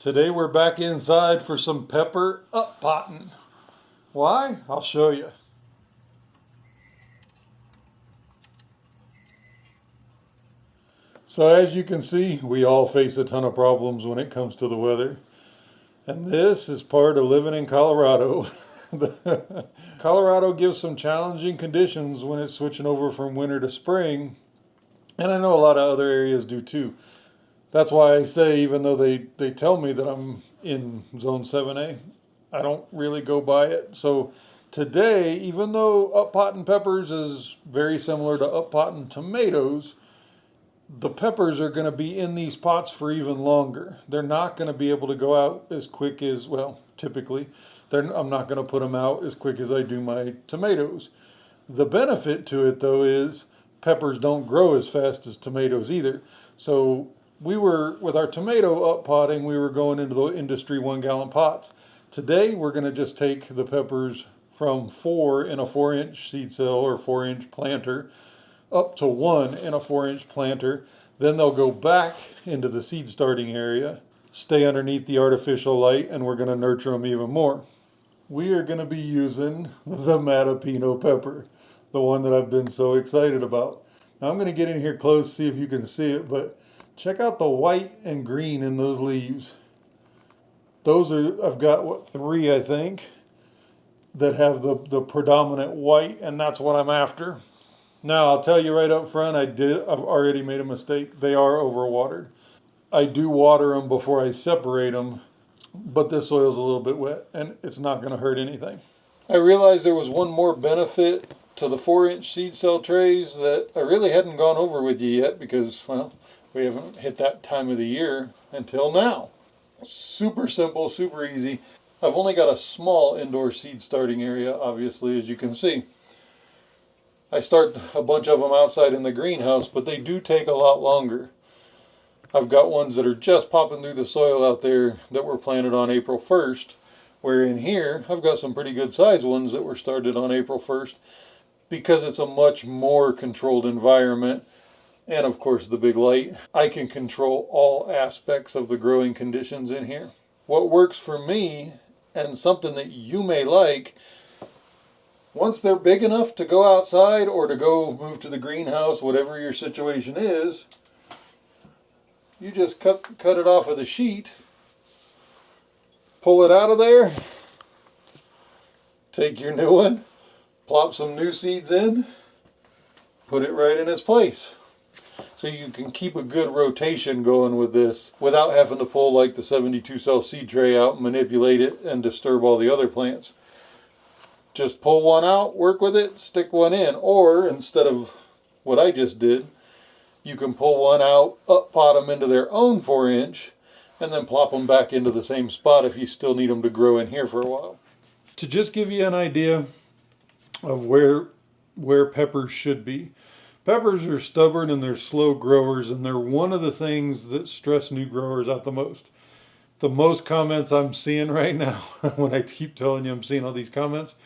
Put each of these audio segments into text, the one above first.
Today we're back inside for some pepper up potting. Why? I'll show you. So as you can see, we all face a ton of problems when it comes to the weather. And this is part of living in Colorado. Colorado gives some challenging conditions when it's switching over from winter to spring. And I know a lot of other areas do too. That's why I say, even though they tell me that I'm in zone 7A, I don't really go by it. So today, even though up potting peppers is very similar to up potting tomatoes, the peppers are going to be in these pots for even longer. They're not going to be able to go out as quick as, well, typically. I'm not going to put them out as quick as I do my tomatoes. The benefit to it, though, is peppers don't grow as fast as tomatoes either. So we were, with our tomato up potting, we were going into the industry 1 gallon pots. Today, we're going to just take the peppers from 4 in a 4-inch seed cell or 4-inch planter up to 1 in a 4-inch planter. Then they'll go back into the seed starting area, stay underneath the artificial light, and we're going to nurture them even more. We are going to be using the Matapino pepper, the one that I've been so excited about. Now I'm going to get in here close, see if you can see it, but check out the white and green in those leaves. Those are, I've got, what, 3, I think, that have the predominant white, and that's what I'm after. Now, I'll tell you right up front, I've already made a mistake. They are overwatered. I do water them before I separate them, but this soil's a little bit wet, and it's not going to hurt anything. I realized there was one more benefit to the 4-inch seed cell trays that I really hadn't gone over with you yet because, well, we haven't hit that time of the year until now. Super simple, super easy. I've only got a small indoor seed starting area, obviously, as you can see. I start a bunch of them outside in the greenhouse, but they do take a lot longer. I've got ones that are just popping through the soil out there that were planted on April 1st, where in here I've got some pretty good sized ones that were started on April 1st because it's a much more controlled environment. And of course the big light. I can control all aspects of the growing conditions in here. What works for me, and something that you may like, once they're big enough to go outside or to go move to the greenhouse, whatever your situation is, you just cut it off of the sheet, pull it out of there, take your new one, plop some new seeds in, put it right in its place. So you can keep a good rotation going with this without having to pull like the 72 cell seed tray out and manipulate it and disturb all the other plants. Just pull one out, work with it, stick one in. Or instead of what I just did, you can pull one out, up pot them into their own 4-inch, and then plop them back into the same spot if you still need them to grow in here for a while. To just give you an idea of where peppers should be. Peppers are stubborn and they're slow growers, and they're one of the things that stress new growers out the most. The most comments I'm seeing right now, when I keep telling you I'm seeing all these comments,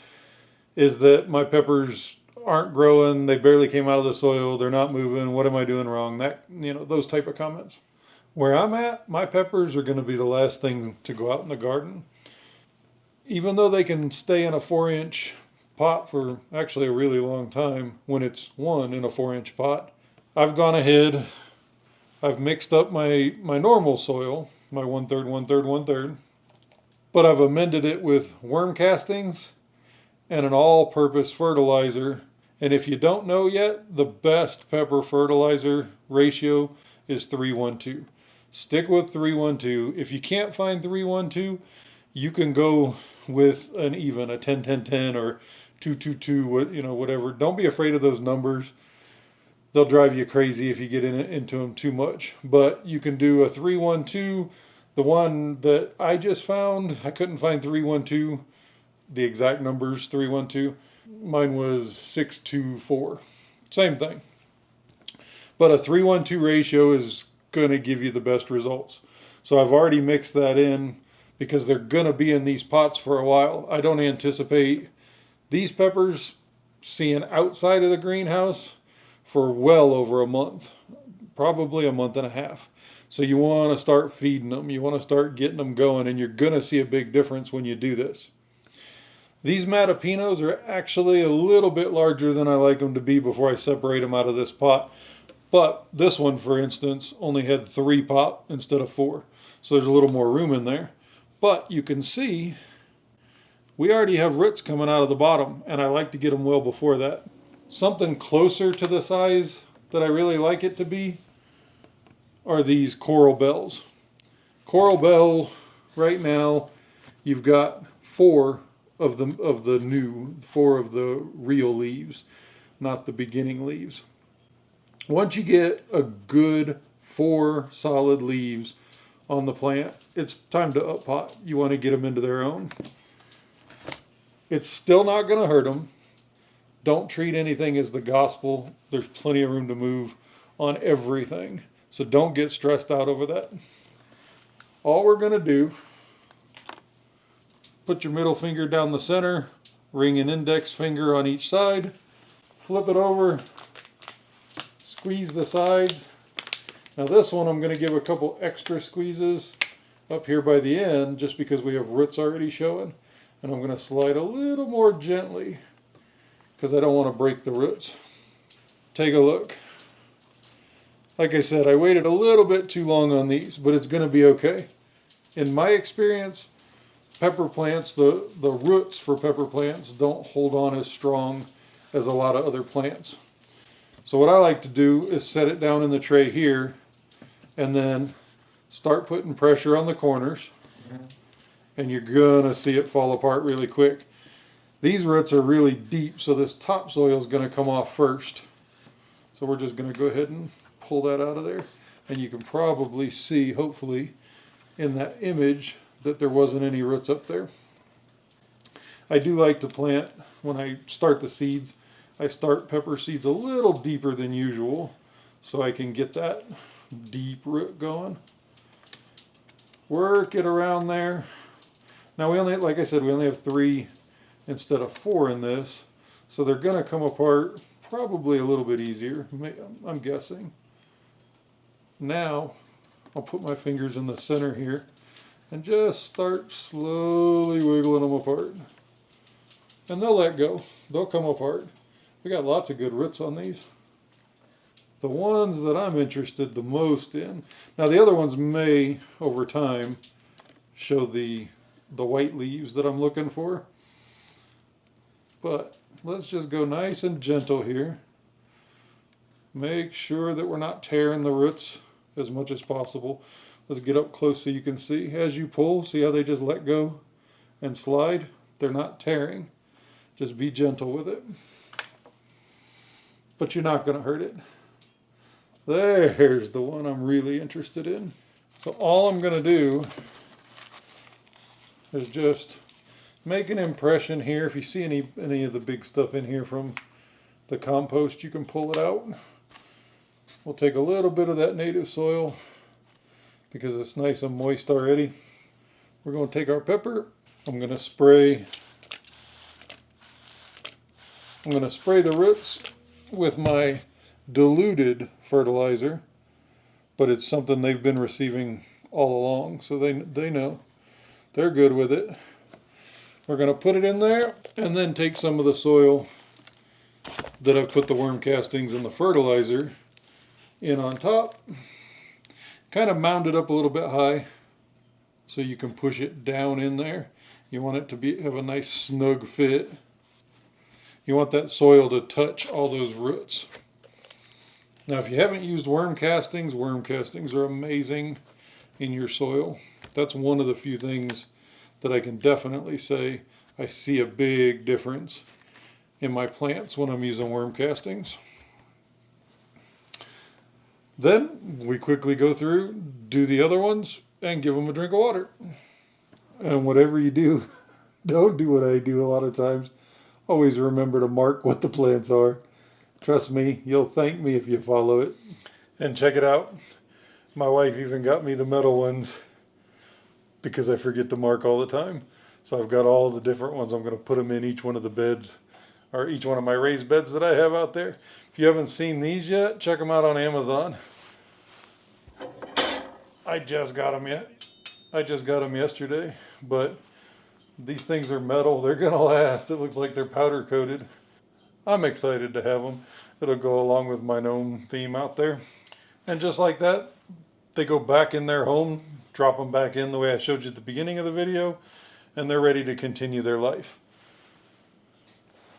is that my peppers aren't growing, they barely came out of the soil, they're not moving, what am I doing wrong? That, those type of comments. Where I'm at, my peppers are going to be the last thing to go out in the garden. Even though they can stay in a 4-inch pot for actually a really long time when it's 1 in a 4-inch pot, I've gone ahead, I've mixed up my normal soil, my 1/3, 1/3, 1/3, but I've amended it with worm castings and an all-purpose fertilizer. And if you don't know yet, the best pepper fertilizer ratio is 3:1:2. Stick with 3:1:2. If you can't find 3:1:2, you can go with an even, a 10-10-10 or 2-2-2, whatever. Don't be afraid of those numbers. They'll drive you crazy if you get into them too much. But you can do a 3:1:2. The one that I just found, I couldn't find 3:1:2, the exact numbers, 3:1:2. Mine was 6:2:4. Same thing. But a 3:1:2 ratio is going to give you the best results. So I've already mixed that in because they're going to be in these pots for a while. I don't anticipate these peppers seeing outside of the greenhouse for well over a month, probably a month and a half. So you want to start feeding them. You want to start getting them going, and you're going to see a big difference when you do this. These Matapinos are actually a little bit larger than I like them to be before I separate them out of this pot. But this one, for instance, only had 3 pop instead of 4. So there's a little more room in there. But you can see we already have roots coming out of the bottom, and I like to get them well before that. Something closer to the size that I really like it to be are these coral bells. Coral bell, right now, you've got 4 of the new, 4 of the real leaves, not the beginning leaves. Once you get a good 4 solid leaves on the plant, it's time to up pot. You want to get them into their own. It's still not going to hurt them. Don't treat anything as the gospel. There's plenty of room to move on everything. So don't get stressed out over that. All we're going to do, put your middle finger down the center, ring an index finger on each side, flip it over, squeeze the sides. Now this one I'm going to give a couple extra squeezes up here by the end just because we have roots already showing. And I'm going to slide a little more gently because I don't want to break the roots. Take a look. Like I said, I waited a little bit too long on these, but it's going to be okay. In my experience, pepper plants, the roots for pepper plants don't hold on as strong as a lot of other plants. So what I like to do is set it down in the tray here and then start putting pressure on the corners, and you're gonna see it fall apart really quick. These roots are really deep, so this topsoil is gonna come off first. So we're just gonna go ahead and pull that out of there, and you can probably see, hopefully, in that image that there wasn't any roots up there. I do like to plant, when I start the seeds, I start pepper seeds a little deeper than usual so I can get that deep root going. Work it around there. Now we only, like I said, we only have 3 instead of 4 in this, so they're going to come apart probably a little bit easier, I'm guessing. Now I'll put my fingers in the center here and just start slowly wiggling them apart. And they'll let go. They'll come apart. We got lots of good roots on these. The ones that I'm interested the most in, now the other ones may, over time, show the white leaves that I'm looking for. But let's just go nice and gentle here. Make sure that we're not tearing the roots as much as possible. Let's get up close so you can see. As you pull, see how they just let go and slide? They're not tearing. Just be gentle with it. But you're not going to hurt it. There's the one I'm really interested in. So all I'm going to do is just make an impression here. If you see any of the big stuff in here from the compost, you can pull it out. We'll take a little bit of that native soil because it's nice and moist already. We're going to take our pepper. I'm going to spray the roots with my diluted fertilizer, but it's something they've been receiving all along, so they know. They're good with it. We're going to put it in there and then take some of the soil that I've put the worm castings and the fertilizer in on top. Kind of mound it up a little bit high so you can push it down in there. You want it to have a nice snug fit. You want that soil to touch all those roots. Now if you haven't used worm castings are amazing in your soil. That's one of the few things that I can definitely say I see a big difference in my plants when I'm using worm castings. Then we quickly go through, do the other ones, and give them a drink of water. And whatever you do, don't do what I do a lot of times. Always remember to mark what the plants are. Trust me, you'll thank me if you follow it. And check it out. My wife even got me the metal ones because I forget to mark all the time. So I've got all the different ones. I'm going to put them in each one of the beds, or each one of my raised beds that I have out there. If you haven't seen these yet, check them out on Amazon. I just got them I just got them yesterday, but these things are metal. They're gonna last. It looks like they're powder coated. I'm excited to have them. It'll go along with my gnome theme out there. And just like that, they go back in their home, drop them back in the way I showed you at the beginning of the video, and they're ready to continue their life.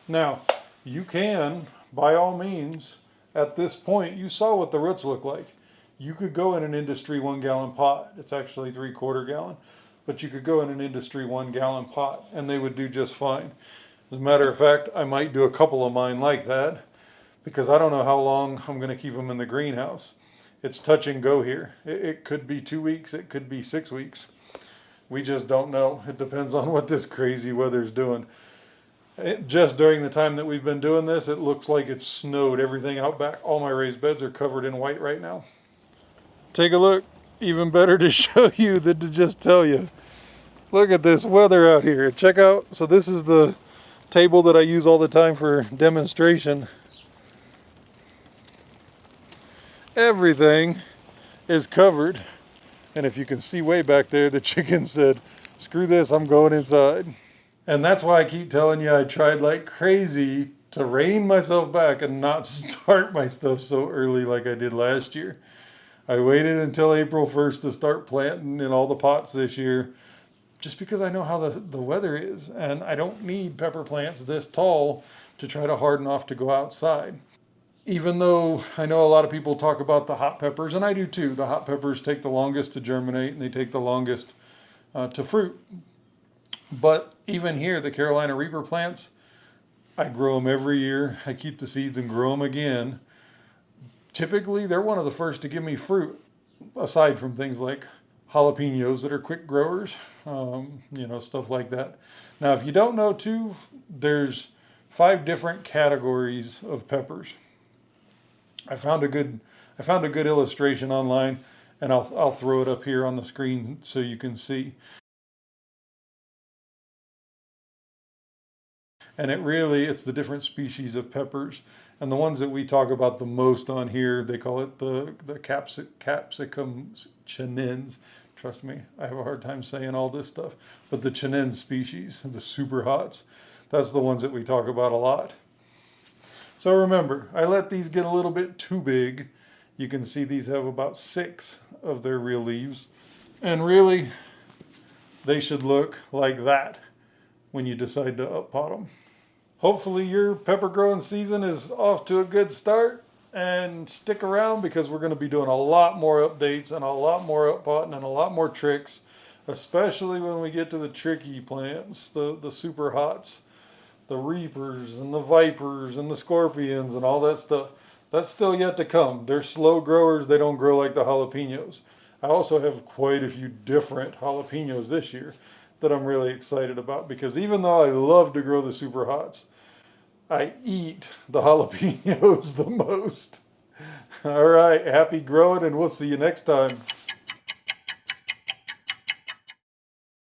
Now, you can, by all means, at this point, you saw what the roots look like. You could go in an industry 1 gallon pot. It's actually 3/4 gallon, but you could go in an industry 1 gallon pot and they would do just fine. As a matter of fact, I might do a couple of mine like that because I don't know how long I'm going to keep them in the greenhouse. It's touch and go here. It could be 2 weeks, it could be 6 weeks. We just don't know. It depends on what this crazy weather's doing. Just during the time that we've been doing this, it looks like it's snowed everything out back. All my raised beds are covered in white right now. Take a look. Even better to show you than to just tell you. Look at this weather out here. Check out. So this is the table that I use all the time for demonstration. Everything is covered. And if you can see way back there, the chicken said, screw this, I'm going inside. And that's why I keep telling you I tried like crazy to rein myself back and not start my stuff so early like I did last year. I waited until April 1st to start planting in all the pots this year just because I know how the weather is and I don't need pepper plants this tall to try to harden off to go outside. Even though I know a lot of people talk about the hot peppers, and I do too, the hot peppers take the longest to germinate and they take the longest to fruit. But even here, the Carolina Reaper plants, I grow them every year. I keep the seeds and grow them again. Typically, they're one of the first to give me fruit, aside from things like jalapenos that are quick growers, stuff like that. Now, if you don't know too, there's 5 different categories of peppers. I found a good illustration online, and I'll throw it up here on the screen so you can see. And it's the different species of peppers. And the ones that we talk about the most on here, they call it the capsicum chinense. Trust me, I have a hard time saying all this stuff. But the chinense species, the super hots, that's the ones that we talk about a lot. So remember, I let these get a little bit too big. You can see these have about 6 of their real leaves. And really, they should look like that when you decide to up pot them. Hopefully your pepper growing season is off to a good start, and stick around because we're going to be doing a lot more updates and a lot more up potting and a lot more tricks, especially when we get to the tricky plants, the super hots, the reapers and the vipers and the scorpions and all that stuff. That's still yet to come. They're slow growers. They don't grow like the jalapenos. I also have quite a few different jalapenos this year that I'm really excited about because even though I love to grow the super hots, I eat the jalapenos the most. All right, happy growing, and we'll see you next time.